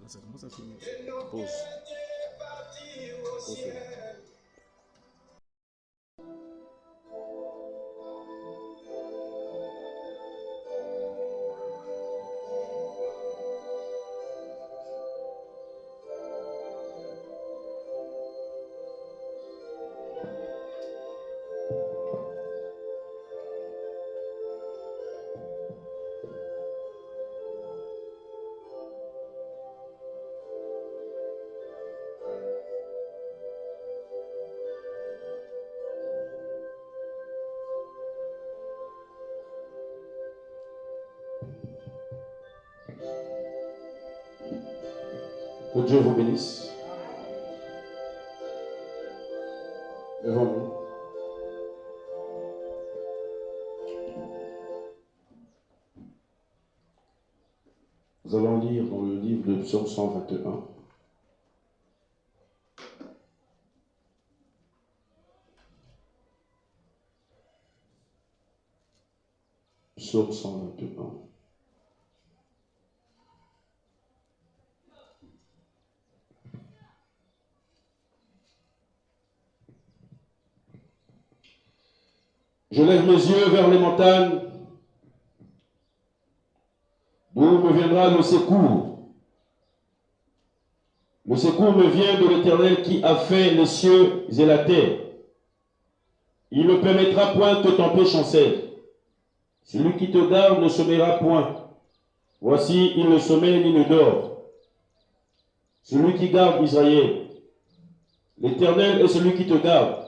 Ça commence à finir. Pause. Pause. Que Dieu vous bénisse. Levons-nous. Nous allons lire dans le livre de Psaume 121. Psaume 121. Je lève mes yeux vers les montagnes, d'où me viendra le secours. Le secours me vient de l'Éternel qui a fait les cieux et la terre. Il ne permettra point que ton pied chancelle. Celui qui te garde ne sommeillera point. Voici, il ne sommeille ni ne dort. Celui qui garde Israël. L'Éternel est celui qui te garde.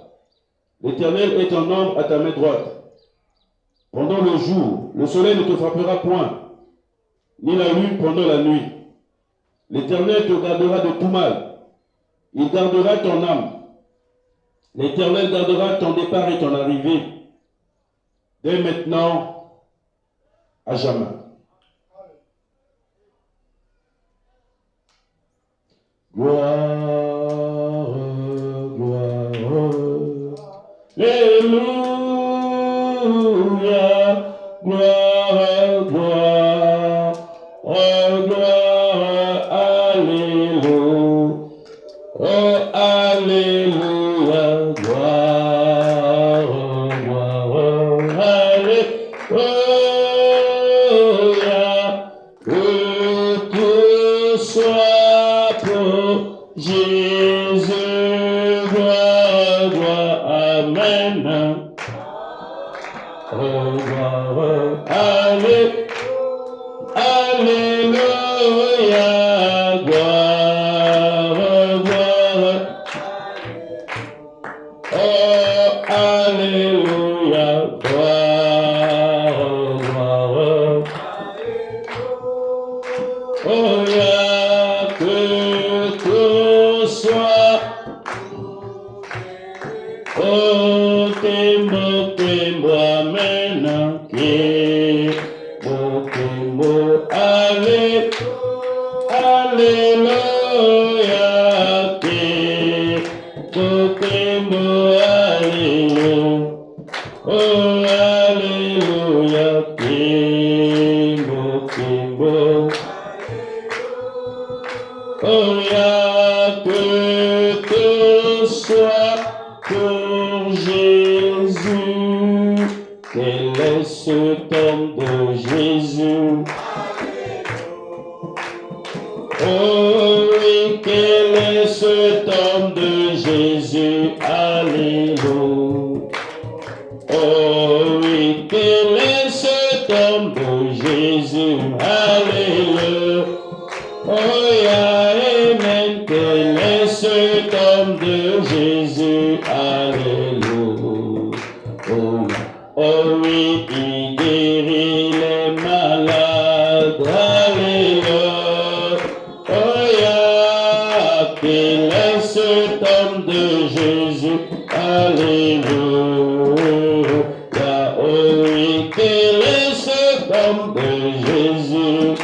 L'Éternel est un ombre à ta main droite. Pendant le jour, le soleil ne te frappera point, ni la lune pendant la nuit. L'Éternel te gardera de tout mal. Il gardera ton âme. L'Éternel gardera ton départ et ton arrivée, dès maintenant à jamais. Gloire, gloire. Alléluia, gloire, gloire, oh gloire, alléluia, oh alléluia, gloire, gloire, alléluia, que tout soit pour Jésus. Amen. Oh, gloire, alléluia, gloire, gloire. Oh, alléluia, gloire, gloire. Oh, yeah, que tout soit. Oh, Temo, amen, Temo, alléluia, Temo, alléluia, oh, alléluia, Temo, oh, yeah, que tout soit pour Jésus. Quel est ce temps de Jésus? Oh oui, quel est ce temps de Jésus? Alléluia. Oh oui, quel est ce temps de Jésus? Alléluia. Oh yeah, amen. Quel est ce temps de Jésus? Alléluia. Oh oui, il guérit les malades. Alléluia. Oh yeah, quel est ce temps de Jésus? Alléluia. Oh oui, quel est ce temps de Jésus?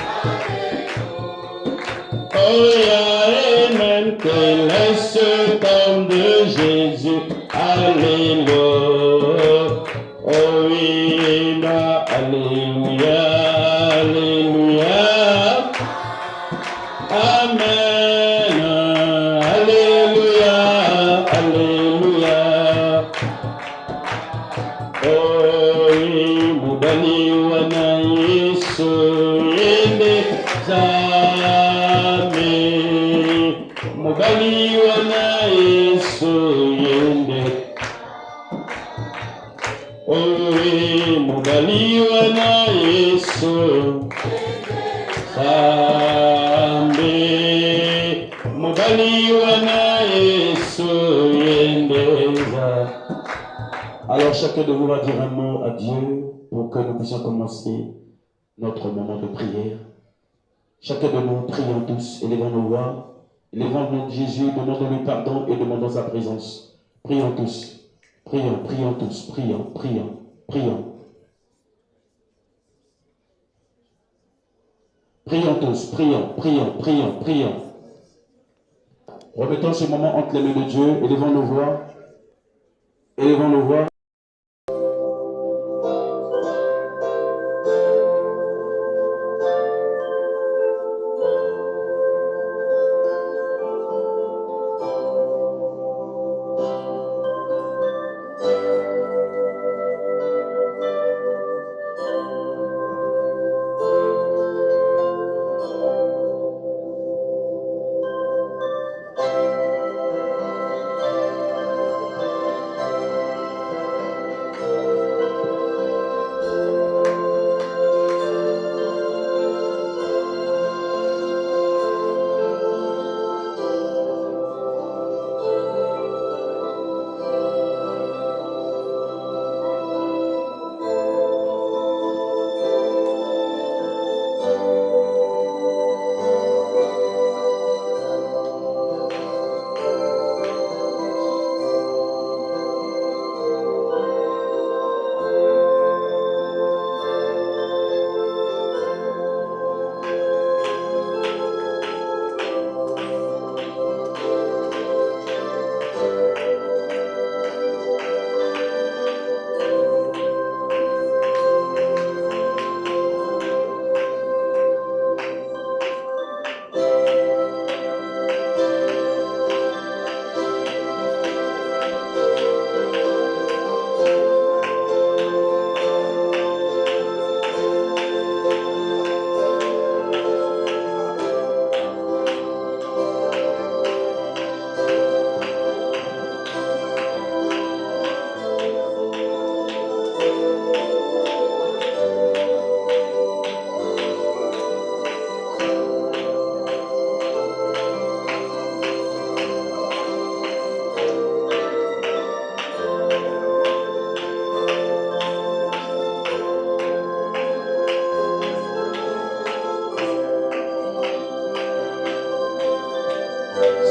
Oh yeah, amen. Quel est ce temps de Jésus? Alléluia. Oh oui, alléluia, alléluia, Amen. Alléluia. Alléluia. Oh, mobali wana Yesu ende zame. Mobali wana Yesu ende. Oh, mobali wana Yesu zame. Mobali wana Yesu ende zame. Alors chacun de vous va dire un mot à Dieu pour que nous puissions commencer notre moment de prière. Chacun de nous prions tous, élevons nos voix, élevons le nom de Jésus, demandons-lui pardon et demandons sa présence. Prions tous, prions, prions tous, prions, prions, prions. Prions tous, prions, prions, prions, prions. Remettons ce moment entre les mains de Dieu, élevons nos voix, élevons nos voix.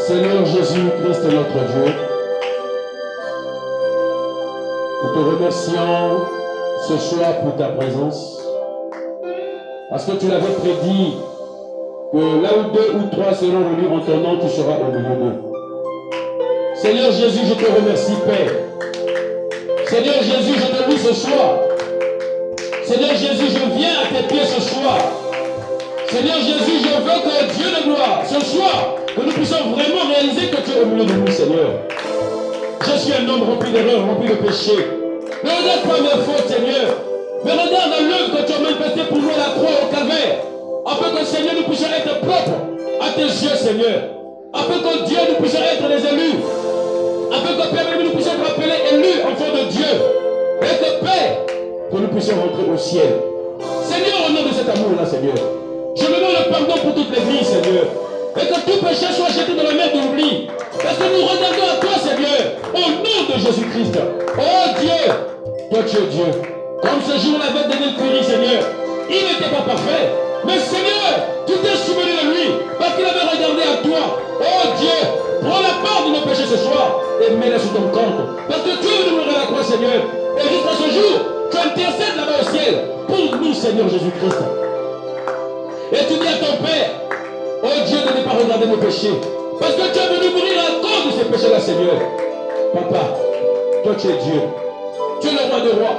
Seigneur Jésus-Christ, notre Dieu, nous te remercions ce soir pour ta présence, parce que tu l'avais prédit que là où 2 ou 3 seront réunis en ton nom, tu seras au milieu d'eux. Seigneur Jésus, je te remercie, Père. Seigneur Jésus, je te loue ce soir. Seigneur Jésus, je viens à tes pieds ce soir. Seigneur Jésus, je veux que Dieu de gloire, ce soir, que nous puissions vraiment réaliser que tu es au milieu de nous, Seigneur. Je suis un homme rempli d'erreurs, rempli de péchés. Ne regarde pas mes fautes, Seigneur. Mais regarde l'œuvre que tu as manifestée pour nous à la croix au calvaire. Afin que, Seigneur, nous puissions être propres à tes yeux, Seigneur. Afin que Dieu, nous puissions être les élus. Afin que, Père, nous puissions être appelés élus, enfants de Dieu. Et que, Père, que nous puissions rentrer au ciel. Seigneur, au nom de cet amour-là, Seigneur, je demande le pardon pour toute l'Église, Seigneur. Et que tout péché soit jeté dans la mer de l'oubli. Parce que nous regardons à toi, Seigneur, au nom de Jésus-Christ. Oh Dieu, toi tu es Dieu. Comme ce jour-là avec Daniel Curie, Seigneur, il n'était pas parfait. Mais Seigneur, tu t'es souvenu de lui parce qu'il avait regardé à toi. Oh Dieu, prends la part de nos péchés ce soir et mets-les sur ton compte. Parce que tu es venu mourir à la croix, Seigneur. Et jusqu'à ce jour, tu intercèdes là-bas au ciel pour nous, Seigneur Jésus-Christ. Et tu dis à ton Père, oh Dieu, de ne pas regarder nos péchés. Parce que tu es venu mourir à cause de ces péchés-là, Seigneur. Papa, toi tu es Dieu. Tu es le roi des rois.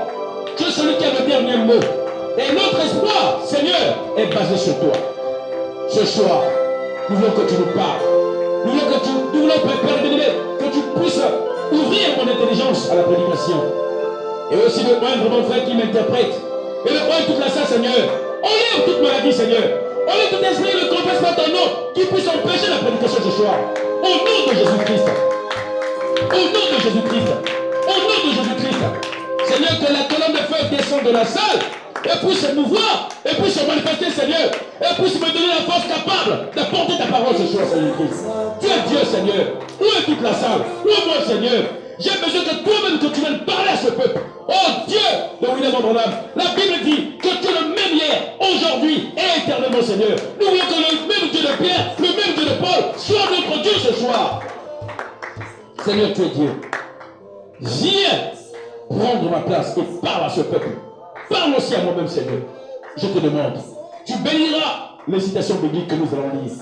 Tu es celui qui a le dernier mot. Et notre espoir, Seigneur, est basé sur toi. Ce soir, Nous voulons que tu nous parles. Nous voulons, Père bénévole, que tu puisses ouvrir mon intelligence à la prédication. Et aussi de oindre mon frère qui m'interprète. Et de oindre toute la salle, Seigneur. Enlève toute maladie, Seigneur. Enlève tout esprit, ne confesse pas ton nom, qui puisse empêcher la prédication ce soir. Au nom de Jésus-Christ. Au nom de Jésus-Christ. Au nom de Jésus-Christ. Seigneur, que la colonne de feu descende de la salle et puisse se mouvoir, et puisse se manifester, Seigneur, et puisse me donner la force capable d'apporter ta parole ce soir, Seigneur Christ. Tu es Dieu, Seigneur. Où est toute la salle? Où est moi, Seigneur? J'ai besoin que toi-même que tu viennes parler à ce peuple. Oh Dieu de William Branham, la Bible dit que tu es le même hier, aujourd'hui et éternellement, Seigneur. Nous voulons que le même Dieu de Pierre, le même Dieu de Paul soit notre Dieu ce soir. Seigneur, tu es Dieu. Viens prendre ma place et parle à ce peuple. Parle aussi à moi-même, Seigneur. Je te demande. Tu béniras les citations bibliques que nous allons lire.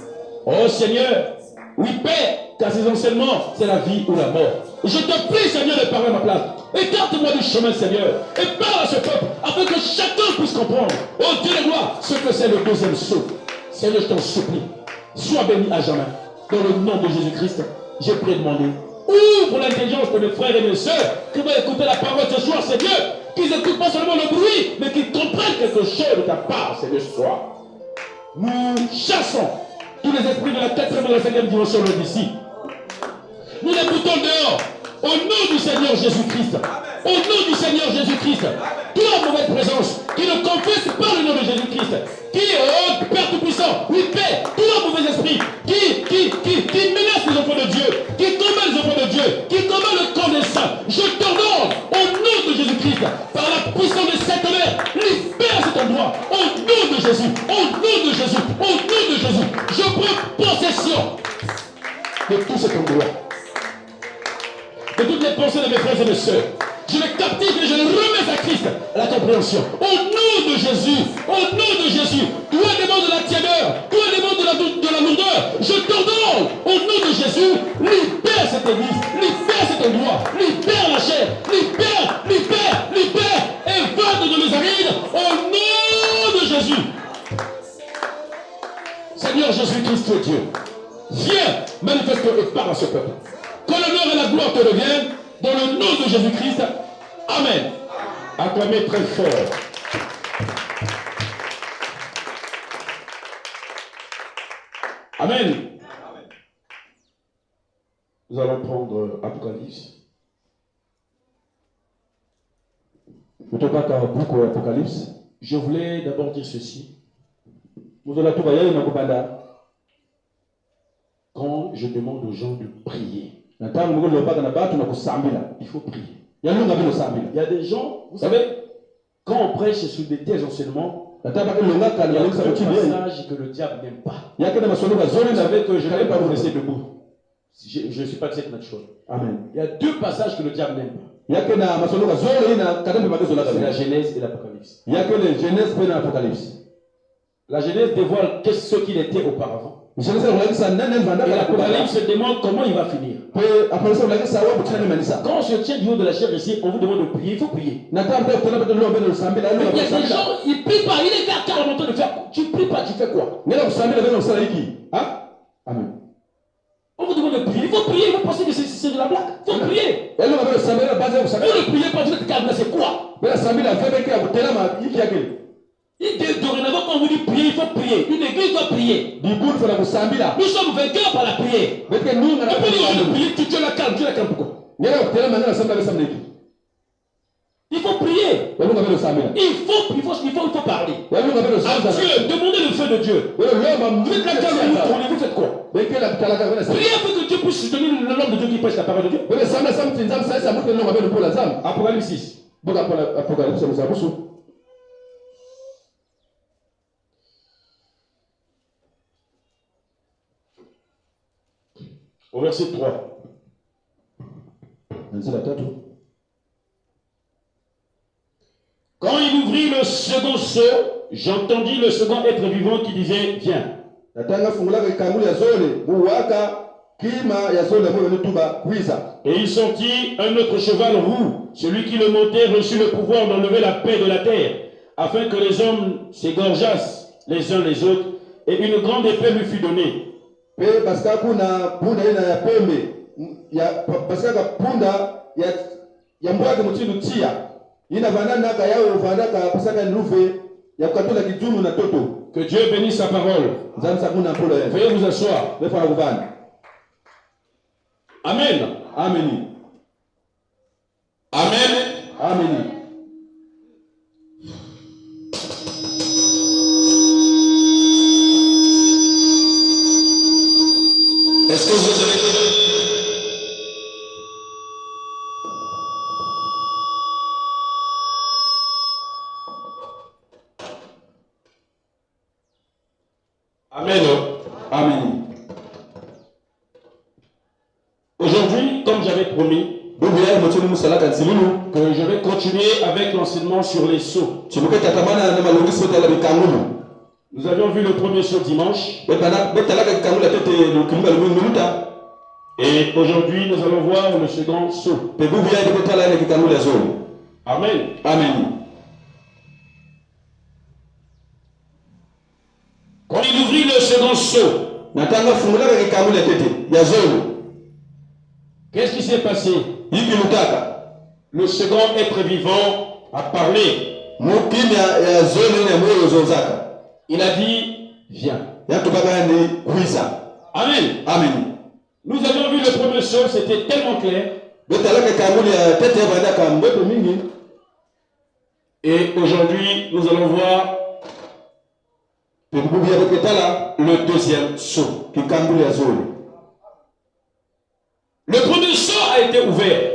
Oh Seigneur, oui Père, car ces enseignements, c'est la vie ou la mort. Je te prie, Seigneur, de parler à ma place. Écarte-moi du chemin, Seigneur. Et parle à ce peuple, afin que chacun puisse comprendre. Oh Dieu de gloire, ce que c'est le deuxième saut. Seigneur, je t'en supplie. Sois béni à jamais. Dans le nom de Jésus-Christ, j'ai prié demander. Ouvre l'intelligence de mes frères et mes sœurs qui vont écouter la parole ce soir, Seigneur. Qu'ils n'écoutent pas seulement le bruit, mais qu'ils comprennent quelque chose de ta part, Seigneur, ce soir. Nous chassons tous les esprits de la 4e et de la 5e dimension d'ici. Nous les foutons dehors. Au nom du Seigneur Jésus-Christ. Au nom du Seigneur Jésus-Christ. Toute mauvaise présence qui ne confesse pas le nom de Jésus-Christ. Qui, oh Père Tout-Puissant, oui Père, tout le mauvais esprit qui menace les enfants de Dieu, qui combat les enfants de Dieu, qui combat le corps des saints. Je t'ordonne au nom de Jésus-Christ, par la puissance de cette mère, libère cet endroit. Au nom de Jésus, au nom de Jésus, au nom de Jésus, je prends possession de tout cet endroit. De toutes les pensées de mes frères et mes sœurs. Je les captive et je les remets à Christ, à la compréhension. Au nom de Jésus, au nom de Jésus, toi démon de la tiédeur, toi démon de la lourdeur, je t'ordonne, au nom de Jésus, libère cette église, libère cet endroit, libère la chair, libère, évade de mes arides, au nom de Jésus. Seigneur Jésus-Christ, tu es Dieu. Viens, manifeste et parle à ce peuple. Que l'honneur et la gloire te reviennent. Dans le nom de Jésus-Christ. Amen. Acclamez très fort. Amen. Nous allons prendre Apocalypse. Je voulais d'abord dire ceci. Quand je demande aux gens de prier, il faut prier. Il y a des gens, vous savez, quand on prêche sur des tels enseignements, il y a un passage que le diable n'aime pas. Vous savez que je ne vais pas vous laisser debout. Je ne suis pas de cette nature. Amen. Il y a deux passages que le diable n'aime pas. C'est la Genèse et l'Apocalypse. La Genèse dévoile ce qu'il était auparavant. Et l'Apocalypse demande comment il va finir. Quand on se tient du haut de la chair ici, on vous demande de prier, il faut prier. Mais il y a des gens, ils ne prient pas, il est carrément en train de faire. Tu ne pries pas, tu fais quoi? Amen. On vous demande de prier, il faut prier, vous pensez que c'est de la blague. Il faut prier. Vous ne priez pas, vous êtes calme, c'est quoi? Dorénavant, quand on vous dit prier, il faut prier. Une église doit prier. Nous sommes vainqueurs par la prière. Et puis on prier, tu la calmes, pourquoi? Il faut prier. Il faut parler. À Dieu, demandez le feu de Dieu. Vous êtes la calme, vous tournez, vous faites quoi? Priez afin que Dieu puisse donner le nom de Dieu qui prêche la parole de Dieu. Apocalypse 6. Au verset 3. Quand il ouvrit le second seau, j'entendis le second être vivant qui disait, viens. Et il sortit un autre cheval roux. Celui qui le montait reçut le pouvoir d'enlever la paix de la terre, afin que les hommes s'égorgeassent les uns les autres, et une grande épée lui fut donnée. pe basika kuna punda ina ya pembe ya basika punda ya mbwake mutsindu tia ina vanana ka yao vanaka basika nluve ya kukatula kijunu na toto. Que Dieu bénisse sa parole. Veuillez vous asseoir. Amen. Amen. Amen. Amen. Est-ce que vous avez... Amen. Amen. Aujourd'hui, comme j'avais promis, que je vais continuer avec l'enseignement sur les sceaux. Nous avions vu le premier sceau dimanche. Et aujourd'hui, nous allons voir le second sceau. Amen. Amen. Quand il ouvrit le second sceau, qu'est-ce qui s'est passé? Le second être vivant a parlé. Il a dit, viens. Amen. Amen. Nous avions vu le premier sceau, c'était tellement clair. Et aujourd'hui, nous allons voir le deuxième sceau. Le premier sceau a été ouvert.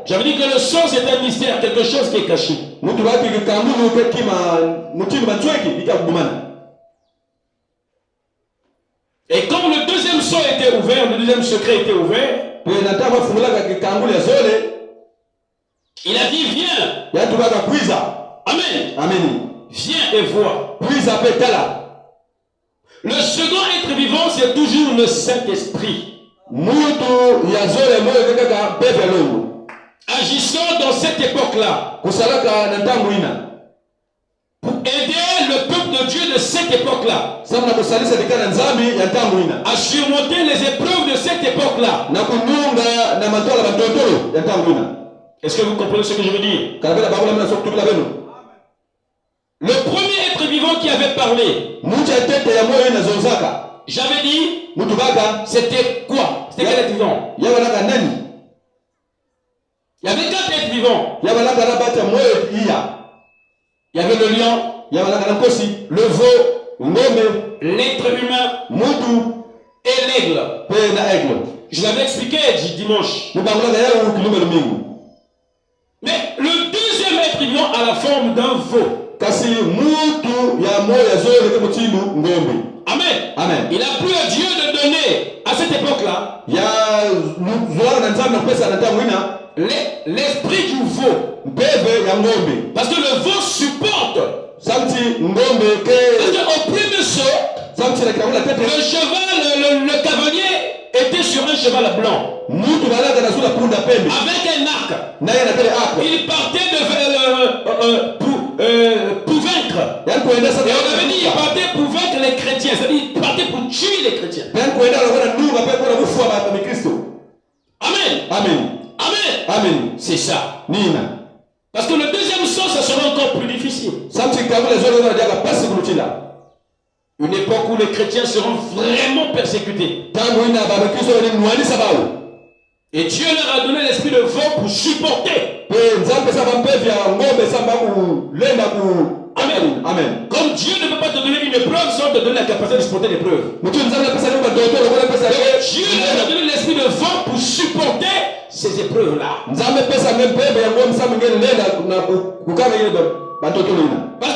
J'avais dit que le sceau c'est un mystère, quelque chose qui est caché. Et quand le deuxième sceau était ouvert, le deuxième secret était ouvert, il a dit viens. Amen. Amen. Viens et vois. Le second être vivant, c'est toujours le Saint-Esprit. Agissant dans cette époque-là, pour aider le peuple de Dieu de cette époque-là à surmonter les épreuves de cette époque-là. Est-ce que vous comprenez ce que je veux dire? Le premier être vivant qui avait parlé, j'avais dit, c'était quoi? C'était quel être vivant? Il y avait 4 êtres vivants. Il y avait le lion, le veau, l'être humain et l'aigle. Je l'avais expliqué dimanche. Mais le deuxième être vivant a la forme d'un veau. Amen. Amen. Il a plu à Dieu de donner à cette époque-là l'esprit du veau. Parce que le veau supporte. Parce qu'au premier saut, le cheval, le cavalier était sur un cheval blanc avec un arc. Il partait pour vaincre. Et on avait dit il partait pour vaincre les chrétiens. C'est-à-dire il partait pour tuer les chrétiens. Amen. Amen. Amen. Amen. C'est ça. Parce que le deuxième saut, ça sera encore plus difficile. Une époque où les chrétiens seront vraiment persécutés. Et Dieu leur a donné l'esprit de veau pour supporter. Amen. Amen. Comme Dieu ne peut pas te donner une épreuve sans te donner la capacité de supporter l'épreuve. Dieu leur a donné l'esprit de veau pour supporter ces épreuves-là. Parce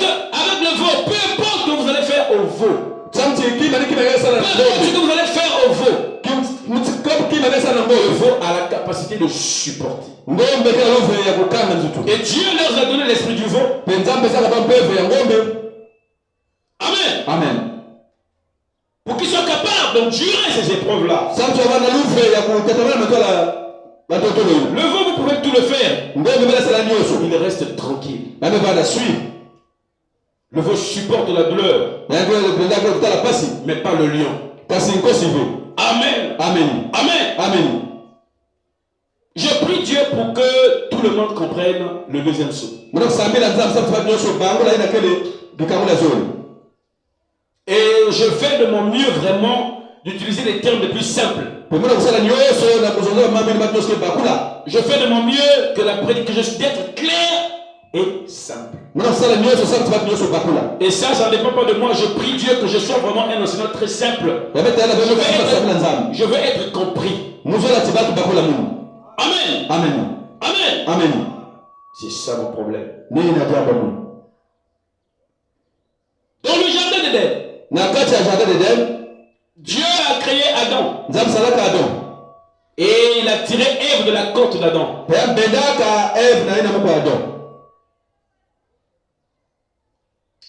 qu'avec le veau, peu importe ce que vous allez faire au veau, peu importe ce que vous allez faire au veau, le veau a la capacité de supporter. Et Dieu leur a donné l'esprit du veau. Amen. Amen. Pour qu'ils soient capables d'endurer ces épreuves-là. Le veau, vous pouvez tout le faire. Il reste tranquille. Le veau supporte la douleur, mais pas le lion. Amen. Amen. Amen. Amen. Je prie Dieu pour que tout le monde comprenne le deuxième saut. Et je fais de mon mieux vraiment d'utiliser les termes les plus simples. Je fais de mon mieux que d'être clair et simple. Et ça ne dépend pas de moi. Je prie Dieu que je sois vraiment un enseignant très simple. Je veux être compris. Amen. Amen. Amen. Amen. C'est ça mon problème. Dans Dans le jardin d'Éden, Dieu a créé Adam. Et il a tiré Ève de la côte d'Adam.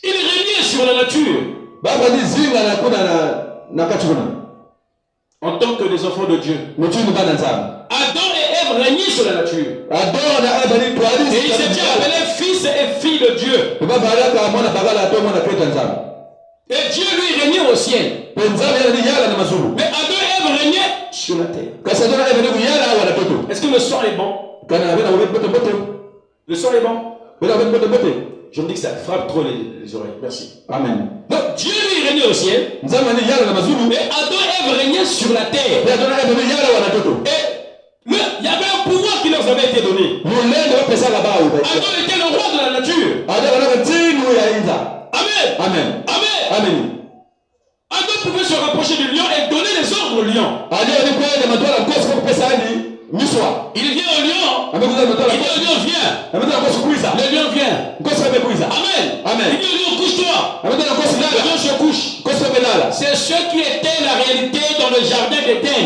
Il régnait sur la nature. En tant que des enfants de Dieu. Adam et Ève régnaient sur la nature. Et ils étaient appelés fils et filles de Dieu. Et Dieu lui régnait au ciel. Mais Adam et Ève régnaient sur la terre. Est-ce que le son est bon? Le son est bon? Je me dis que ça frappe trop les oreilles. Merci. Amen. Donc Dieu lui régnait au ciel. Et Adam et Ève régnaient sur la terre. Et il y avait un pouvoir qui leur avait été donné. Adam était le roi de la nature. Amen. Amen. Amen. Amen. Adam pouvait se rapprocher du lion et donner les ordres au lion. Il vient au lion. Il dit au lion, viens. Le lion vient. Amen. Amen. Il dit au lion, couche-toi. Le lion se couche. C'est ce qui était la réalité dans le jardin d'Éden.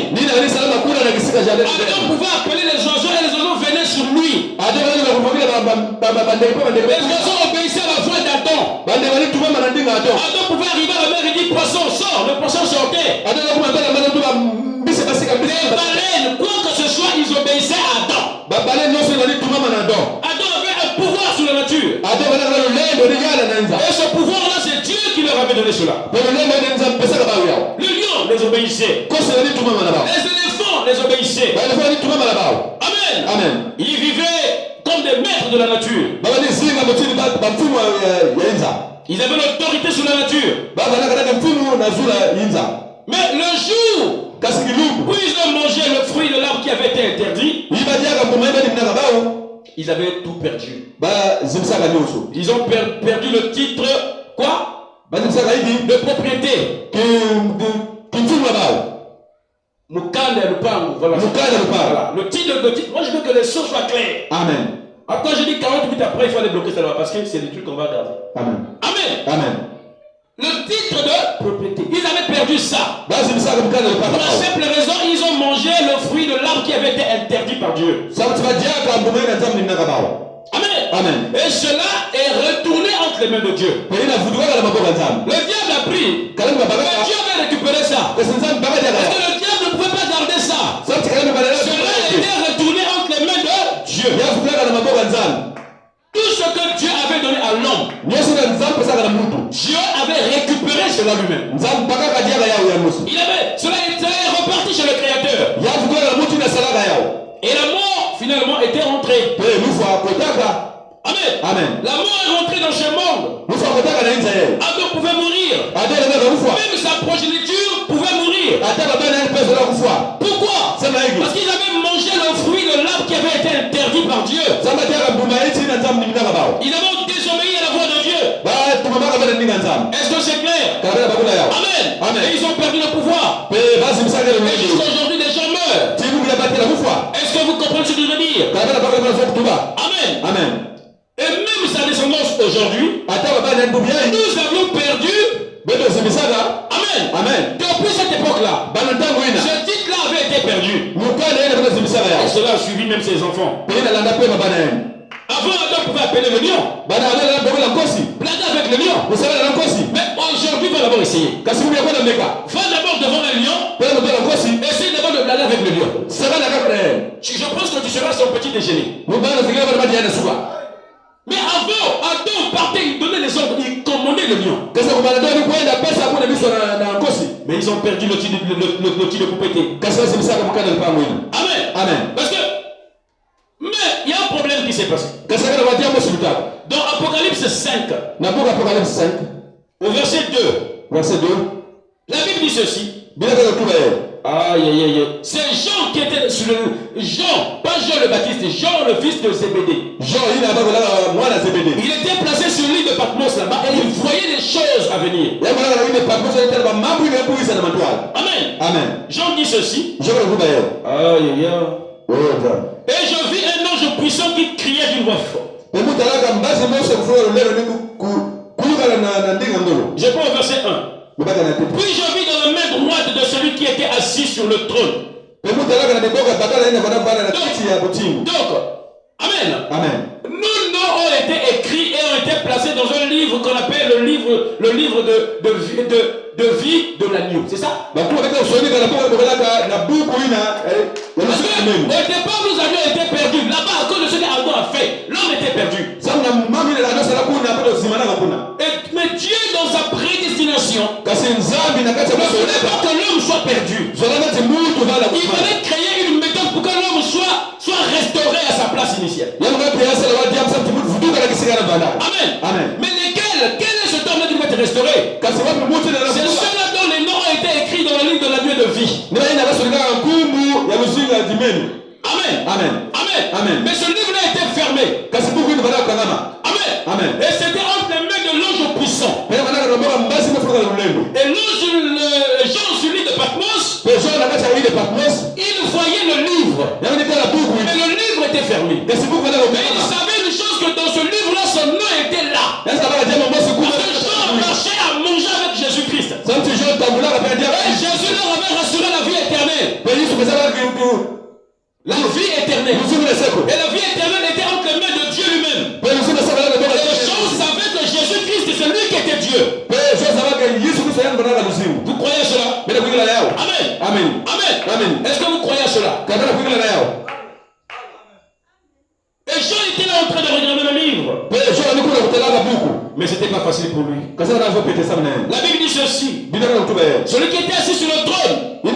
Adam pouvait appeler les oiseaux et les oiseaux venaient sur lui. Les oiseaux obéissaient à la voix d'Adam. Adam pouvait arriver à la mer et dire, poisson, sors. Le poisson sortait. Les baleines, quoi que ce soit, ils obéissaient à Adam. Adam avait un pouvoir sur la nature. Et ce pouvoir-là, c'est Dieu qui leur avait donné cela. Le lion les obéissait. Les éléphants les obéissaient. Amen. Amen. Ils vivaient comme des maîtres de la nature. Ils avaient l'autorité sur la nature. Mais le jour où ils ont mangé le fruit de l'arbre qui avait été interdit, ils avaient tout perdu. Ils ont perdu le titre, quoi? De propriété. Mukanda et le pango. Voilà. Le titre. Moi je veux que les choses soient claires. Amen. Après je dis 40 minutes après, il faut aller bloquer ça là parce que c'est des trucs qu'on va garder. Amen. Amen. Amen. Le titre de propriété. Ils avaient perdu ça. Pour la simple raison, ils ont mangé le fruit de l'arbre qui avait été interdit par Dieu. Amen. Amen. Et cela est retourné entre les mains de Dieu. Le diable a pris. Mais Dieu avait récupéré ça. Parce que le diable ne pouvait pas garder ça. Cela était retourné entre les mains de Dieu. Tout ce que Dieu avait donné à l'homme, Dieu avait récupéré cela lui-même. Cela était reparti chez le Créateur. Et la mort finalement était rentrée. Amen. Amen. La mort est rentrée dans ce monde. Adam pouvait mourir. Même sa progéniture pouvait mourir. Pourquoi? Parce qu'ils avaient mangé le fruit de l'arbre qui avait été interdit par Dieu. Ils avaient désobéi à la voix de Dieu. Est-ce que c'est clair? Amen. Et ils ont perdu le pouvoir. Et jusqu'aujourd'hui, des gens meurent. Est-ce que vous comprenez ce que je veux dire? Amen. Amen. Et même sa descendance aujourd'hui, nous avions perdu. Amen. Amen. Depuis cette époque-là, ce titre-là avait été perdu. Et cela a suivi même ses enfants. Avant, Adam pouvait appeler le lion. Blaguer avec le lion. Mais aujourd'hui, il va d'abord essayer. Va d'abord devant le lion. Essaye d'abord de blaguer avec le lion. Je pense que tu seras son petit déjeuner. Mais avant, Adam partait, il donnait les ordres, il commandait le lion. Mais ils ont perdu le tir de poupée. Amen. Amen. Parce que, mais il y a un problème qui s'est passé. Dans Apocalypse 5, au verset 2, la Bible dit ceci. Aïe, aïe, aïe. C'est Jean qui était sur le... Jean, pas Jean le Baptiste, Jean le fils de Zébédée. Il était placé sur l'île de Patmos là-bas et il voyait les choses à venir. Amen. Amen. Jean dit ceci. Aïe, aïe, aïe. Et je vis un ange puissant qui criait d'une voix forte. Je prends au verset 1. Puis je vis dans la main droite de celui qui était assis sur le trône. Donc, amen. Amen. Nos noms ont été écrits et ont été placés dans un livre qu'on appelle le livre de vie de l'agneau. C'est ça? Parce que, au départ, nous avions été perdus. Là-bas, à cause de ce qu'Adam a fait, l'homme était perdu. Mais Dieu, dans sa prédestination, ne voulait pas que l'homme soit perdu. Il fallait créer une méthode pour que l'homme soit restauré à sa place initiale. Amen. Mais quel est ce homme-là qui va être restauré? C'est ceux-là dont les noms ont été écrits dans le livre de la vie de vie. Amen. Mais ce livre-là a été fermé. Amen. Et c'était entre les mains de l'ange puissant. Et l'ange, Jean sur l'île de Patmos, il voyait le livre. Mais le livre était fermé. Mais il savait une chose, que dans ce livre-là, son nom était là. Parce que Jean marchait à manger avec Jésus-Christ. Et Jésus leur avait rassuré la vie éternelle. La vie éternelle. Et la vie éternelle était entre les mains de Dieu lui-même. Et les gens savaient que Jésus-Christ c'est celui qui était Dieu. Vous croyez à cela? Amen. Est-ce que vous croyez à cela? Et Jean était là en train de regarder le livre. Mais ce n'était pas facile pour lui. La Bible dit ceci. Celui qui était assis sur le trône, un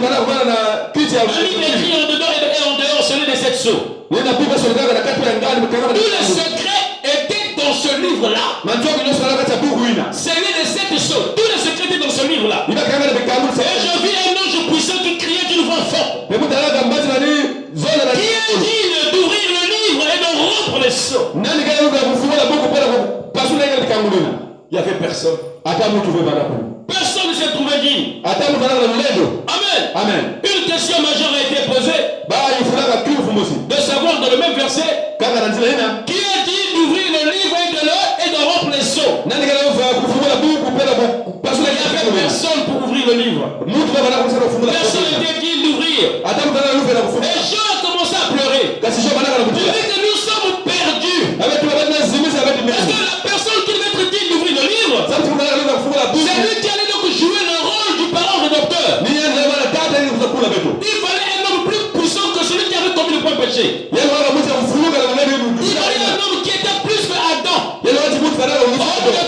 livre écrit en dedans et en dehors, celui des 7 sceaux. Tous les secrets étaient dans ce livre-là. Celui des 7 sceaux. Tous les secrets étaient dans ce livre-là. Et je vis un ange puissant qui criait d'une voix forte. Qui est digne d'ouvrir le livre et de rompre les sceaux? Il n'y avait personne. Personne ne s'est trouvé digne. Amen. Une question majeure a été posée. De savoir dans le même verset, qui est digne d'ouvrir le livre et de rompre les sceaux? Il n'y avait personne pour ouvrir le livre. Personne n'était digne d'ouvrir. Et Jean a commencé à pleurer. Il dit que nous sommes perdus. Parce que la personne qui devait être digne d'ouvrir le livre, c'est lui qui allait donc jouer le rôle du parent rédempteur. Il fallait un homme plus puissant que celui qui avait commis le point péché. Il fallait un homme qui était plus que Adam. De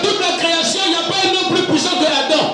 toute la création, il n'y a pas un homme plus puissant que Adam.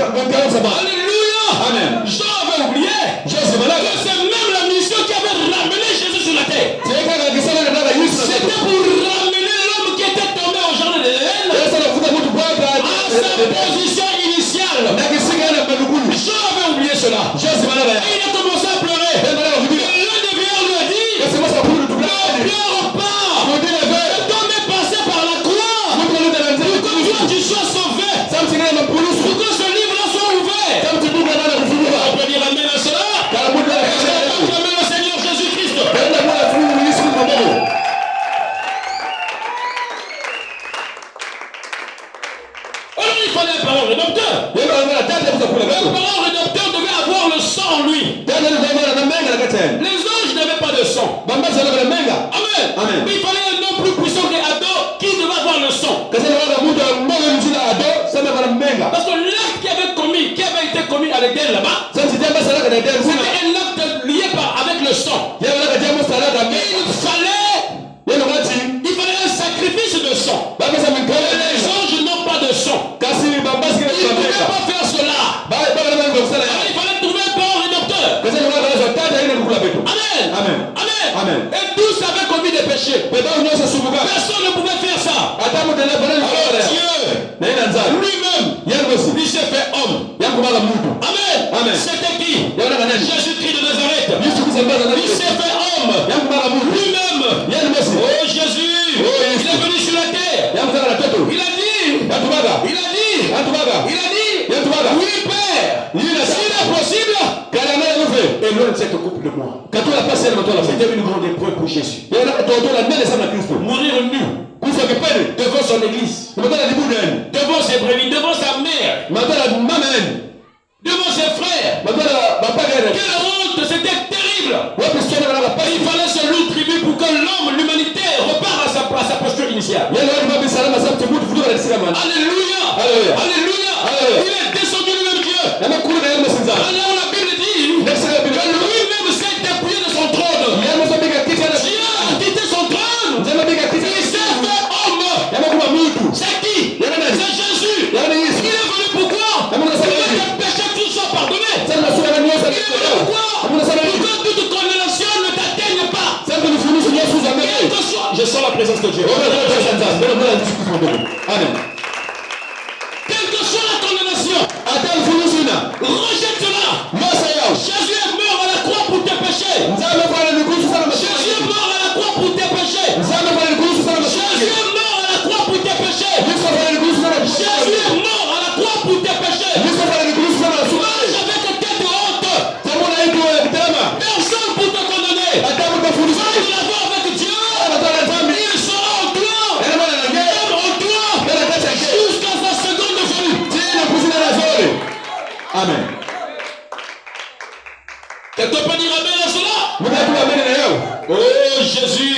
Alléluia. Amen. Jean avait oublié que c'est même la mission qui avait ramené Jésus sur la terre. C'était pour ramener l'homme qui était tombé au jardin de l'Éden à sa position initiale. Jean avait oublié cela. Et il a commencé à pleurer. Et l'un des vieillards lui a dit, ne pleure pas. L'homme est passé par la croix pour que toi tu sois sauvé. Pour que ce livre-là soit ouvert. On peut dire amen à cela. Amen au Seigneur Jésus-Christ. Alors il fallait un parent rédempteur. Le parent rédempteur devait avoir le sang en lui. Les anges n'avaient pas de sang. Amen. Mais il fallait un homme plus puissant que Adam qui devait avoir le sang. Parce que l'acte qui avait été commis à l'Éden là-bas, c'était un acte lié avec le sang. Il fallait un sacrifice de sang. Les anges n'ont pas de sang. Ils ne pouvaient pas faire cela. Alors, il fallait trouver un parent rédempteur. Amen. Et tous avaient commis des péchés. Personne ne pouvait faire ça. Alors Dieu lui-même, il s'est fait homme. Amen. C'était qui? Jésus-Christ de Nazareth. Il s'est fait homme. Lui-même. Oh Jésus. Il est venu sur la terre. Il a dit, oui Père, s'il est possible, éloigne cette coupe de moi. C'était une grande épreuve pour Jésus. Mourir nu devant son église, devant ses brebis, devant sa mère, devant ses frères. Quelle honte, c'était terrible. Il fallait se louer tribut pour que l'homme, l'humanité, repart à sa posture initiale. Alléluia. Il est descendu lui-même Dieu. Alors la Bible dit que lui-même s'est dépouillé de son trône. Dieu a quitté son trône. Il s'est fait homme. C'est qui? C'est Jésus. Il est venu pourquoi? Pour que tes péchés tous soient pardonnés. Il est venu pourquoi? Pour que toute condamnation ne t'atteigne pas. Je sens la présence de Dieu. Amen. Quelle que soit la condamnation, rejette-la. Jésus est mort à la croix pour tes péchés. Jésus est mort à la croix pour tes péchés. Jésus est mort à la croix pour tes péchés. Jésus est mort à la croix pour tes péchés. Marche avec tête haute. Personne pour te condamner. Va de l'avant avec Dieu. Il sera en toi. Jusqu'à sa seconde venue. Amen. Quelqu'un peut dire amen à cela? Oh Jésus.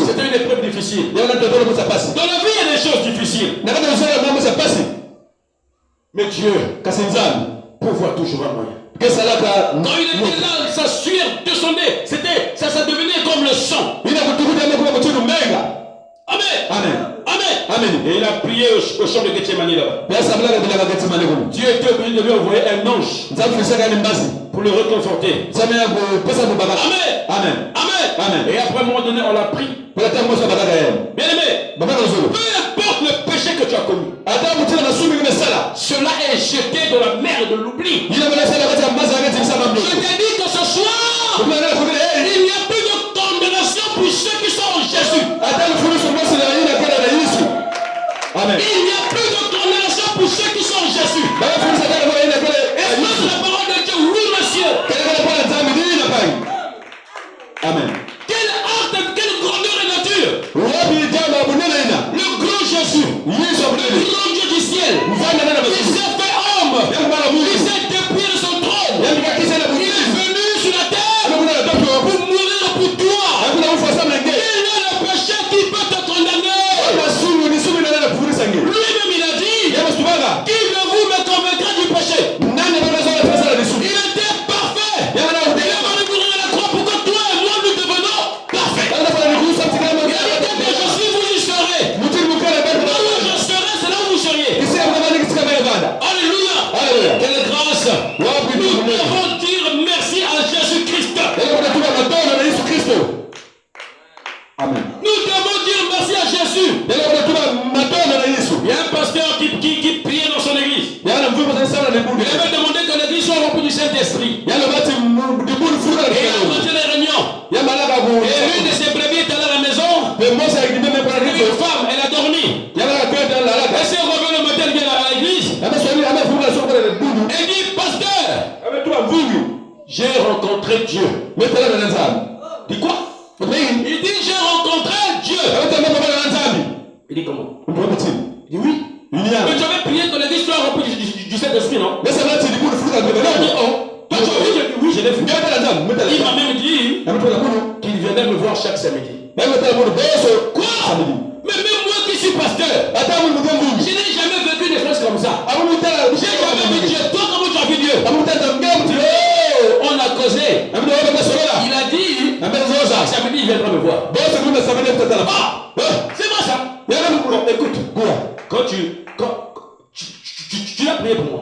C'était une épreuve difficile. Dans la vie, il y a des choses difficiles. Mais Dieu pourvoit toujours un moyen. Quand il était là, sa sueur descendait. Ça devenait comme le sang. Amen. Et il a prié au champ de Gethsemane là-bas. Dieu était obligé de lui envoyer un ange pour le réconforter. Amen. Et après un moment donné, on l'a pris. Bien aimé, peu importe le péché que tu as commis, cela est jeté dans la mer de l'oubli. Je t'ai dit que ce soir, il n'y a plus de condamnation pour ceux qui sont en Jésus. Amen. Il n'y a plus de condamnation pour ceux qui sont en Jésus. Est-ce que la parole de Dieu? Oui, monsieur. Amen. Quel acte, quelle grandeur et nature. Le grand Jésus, le grand Dieu du ciel, il s'est fait homme. Il s'est dépouillé de son trône. Il est venu sur la terre pour mourir pour toi. Quel est le péché qui peut te condamner? Lui-même il a j'ai rencontré Dieu. Dis quoi? Il dit j'ai rencontré Dieu. Il dit comment? Il dit oui. Mais tu avais prié que l'église soit remplie du Saint-Esprit, non? Il dit oh. Toi tu as vu? J'ai dit oui, je l'ai vu. Il m'a même dit qu'il viendrait me voir chaque samedi. Quoi? Mais même moi qui suis pasteur, je n'ai jamais vécu une expérience comme ça. J'ai jamais vu Dieu. Toi, comment tu as vu Dieu? On a causé. Il a dit chaque samedi il viendra me voir. C'est vrai ça. Écoute, quand tu l'as prié pour moi.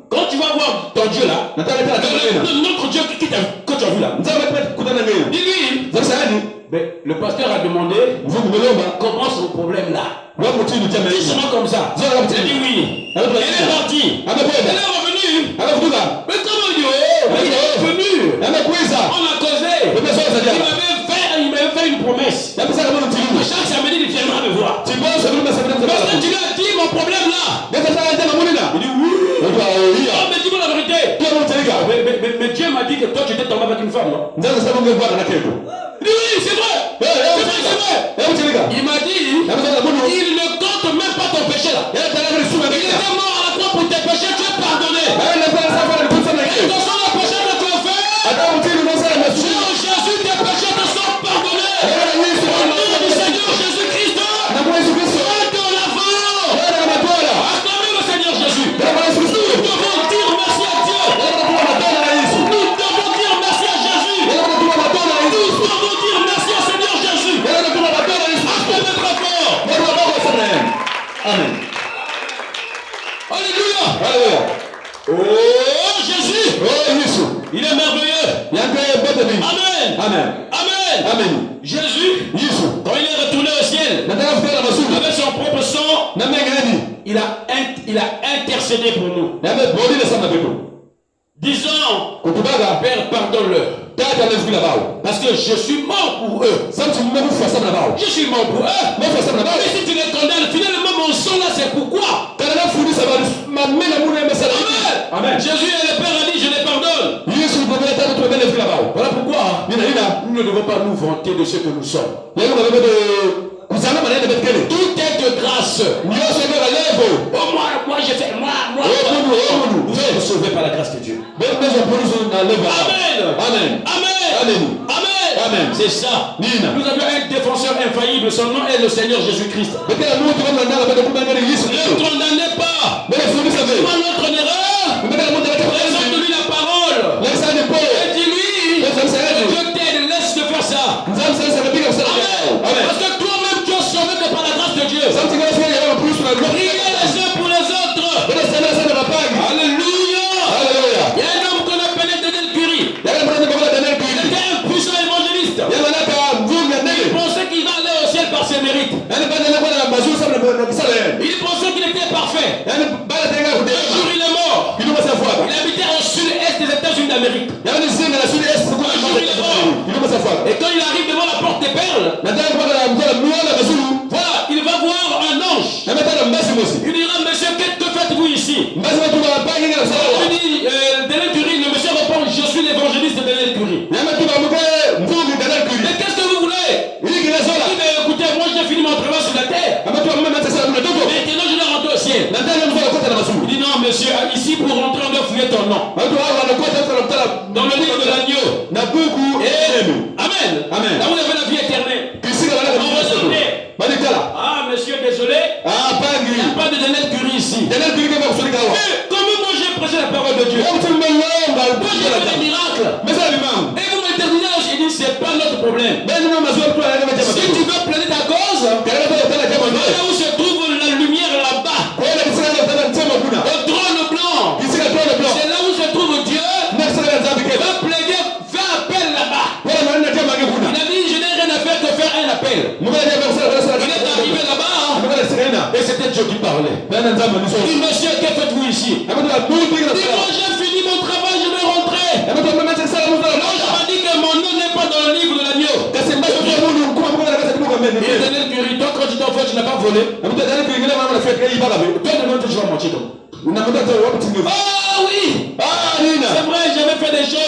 Quand tu vas voir ton Dieu là, notre Dieu que tu as vu là, dis-lui. Mais le pasteur a demandé comment son problème là. Dis seulement comme ça. Il a dit oui. Elle est partie. Elle est revenue. Mais comment il dit elle est revenue. On a causé. Il m'avait fait une promesse. Chaque samedi il viendra me voir. Parce que tu lui as dit mon problème là. Il dit oui. Mais dis-moi la vérité. Mais Dieu m'a dit que toi tu étais tombé avec une femme, non? Il dit oui, c'est vrai. Il m'a dit, il ne compte même pas ton péché là. Il était mort à la croix pour tes péchés, tu es pardonné. Et dans son péché que tu as fait, Jésus, tes péchés te sont pardonnés. Au nom du Seigneur Jésus-Christ, de l'avant. Acclamez le Seigneur Jésus. Nous devons dire merci à Dieu. Nous devons dire merci à Jésus. Nous devons dire merci au Seigneur Jésus. Acclamez très fort. Amen. Alléluia. Oh Jésus. Il est merveilleux. Amen. Jésus, quand il est retourné au ciel, avec son propre sang, il a intercédé pour nous. Disant, Père, pardonne-leur. Parce que je suis mort pour eux. Je suis mort pour eux. Mais si tu les condamnes, finalement mon sang là, c'est pourquoi. Amen. Jésus et le Père a dit, je les pardonne. Voilà pourquoi nous ne devons pas nous vanter de ce que nous sommes. Tout est de grâce. Oh, moi j'ai fait. Vous êtes sauvés par la grâce de Dieu. Amen. C'est ça. Nous avons un défenseur infaillible. Son nom est le Seigneur Jésus-Christ. Ne condamnez pas. Sois notre erreur. Présente-lui la parole. Et dis-lui, Dieu t'aide, laisse de faire ça. Amen. Parce que toi-même tu es sauvé que par la grâce de Dieu. Priez les uns pour les autres. Alléluia. Il y a un homme qu'on appelait Daniel Curie. Il était un puissant évangéliste. Il pensait qu'il allait au ciel par ses mérites. Il pensait qu'il était parfait. Un jour il est mort. Il habitait au sud-est des États-Unis d'Amérique. Un jour il est mort. Et quand il arrive devant la porte des perles, voilà, il va voir un ange. Il dira, monsieur, que faites-vous ici? Il dit, Daniel Curie, le monsieur répond, je suis l'évangéliste de Daniel Curie. Mais qu'est-ce que vous voulez? Il dit, mais écoutez, moi j'ai fini mon travail sur la terre. Maintenant je dois rentrer au ciel. Il dit, non monsieur, ici pour rentrer on doit fouiller ton nom dans le livre de l'agneau. Amen. Là vous avez la vie éternelle. Ah monsieur, désolé, il n'y a pas de Daniel Curie ici. Mais comment moi j'ai prêché la parole de Dieu? Moi j'ai fait des miracles. Et vous m'interdisez, il dit, c'est pas notre problème. Si tu veux plaider ta cause, là où se trouve la lumière là-bas, au trône blanc, c'est là où se trouve Dieu. Va plaider, fais appel là-bas. Il a dit, je n'ai rien à faire que faire un appel. Il est arrivé là-bas, et c'était Dieu qui parlait. Il dit, monsieur, que faites-vous ici? Il dit, moi j'ai fini mon travail, je vais rentrer. L'ange m'a dit que mon nom n'est pas dans le livre de l'agneau. Et Daniel Curie, toi quand tu t'envoies, tu n'as pas volé. Toi demain tu vas mentir comme. Ah oui. C'est vrai, j'avais fait des choses.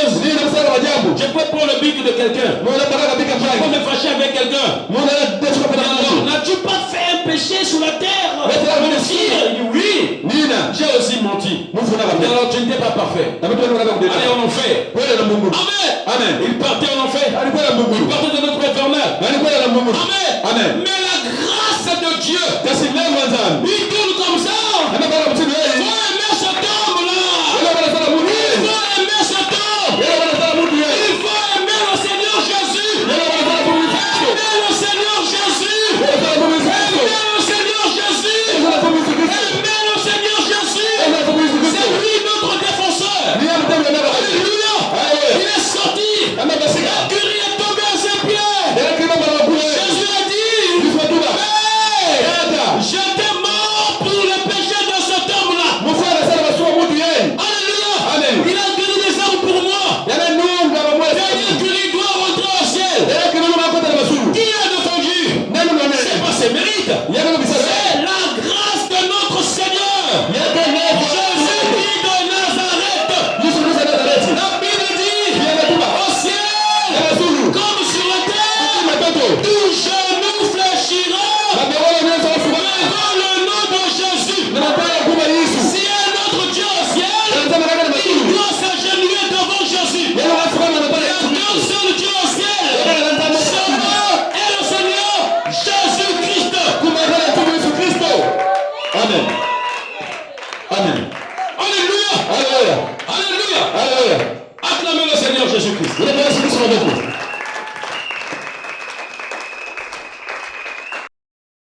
prends le bic de quelqu'un. Mwana baraka bika Je pai. peux me fâcher avec quelqu'un. Mwana desu kwa Alors, mwana. n'as-tu pas fait un péché sur la terre? Mais c'est la Il vérité. dit oui. Nina. J'ai aussi menti. Mungu na baba. Alors tu n'étais pas parfait. Na mtu anaona kudeta. Allez en enfer. Kwenda na Mungu. Amen. Amen. Il partait en enfer. Alikuwa na Mungu. Il partait de notre infernal. Alikuwa na Mungu. Amen. Amen. Mais la grâce de Dieu, Kasi neema nzani. il tourne comme ça. Anabara mtini Il yeye. faut aimer cet homme-là. Yeye bana sana Mungu Il yeye. faut aimer cet homme. Yeye bana sana Mungu yeye. Il faut aimer le Seigneur Jésus. Yeye bana sana Mungu Kristo. Aimer le Seigneur Jésus. Yeye bana sana Mungu Kristo. Aimer le Seigneur Jésus. Yeye bana sana Mungu Kristo. Aimer le Seigneur Jésus. Yeye bana sana Mungu Kristo. C'est lui notre défenseur. Ni amtende na baba. Alléluia. Alléluia. Il est sorti. Anabasika. La curie est tombée à ses pieds. Yeye kima bana kule. Jésus a dit, Kristo tuba. hey, Yada. j'étais mort pour le péché de cet homme-là. Mufana sana basuwa Mungu yeye. Alléluia. Amen. Il a donné des armes pour moi. Yana nunga bamwe. Seigneur, tu lui dois rentrer au ciel. Yeye kima makota na basuru. Qui a défendu? Nani nani. C'est pas ses mérites. Yeye kama bisasa. C'est la grâce de notre Seigneur. Yeye kama Jésus-Christ de Nazareth. Yesu Kristo na Nazareti. La Bible dit, Yeye tuba. au ciel, Yeye basuru. comme sur la terre, Matoto. tout genou fléchira Bameona nyenzo ofuba. devant le nom de Jésus. Na nataka kuba Yesu. Si un autre Dieu au ciel, Anasema kama na il basuru. doit s'agenouiller devant Jésus. Yeye watu kama Il y nataka a Yesu. un seul Dieu au ciel. Son nom est le Seigneur Jésus-Christ. Kumagana tu Yesu Kristo. Amen. Amen. Alléluia. Alléluia. Alléluia. Alléluia. Acclamez le Seigneur Jésus-Christ. Yesu Kristo.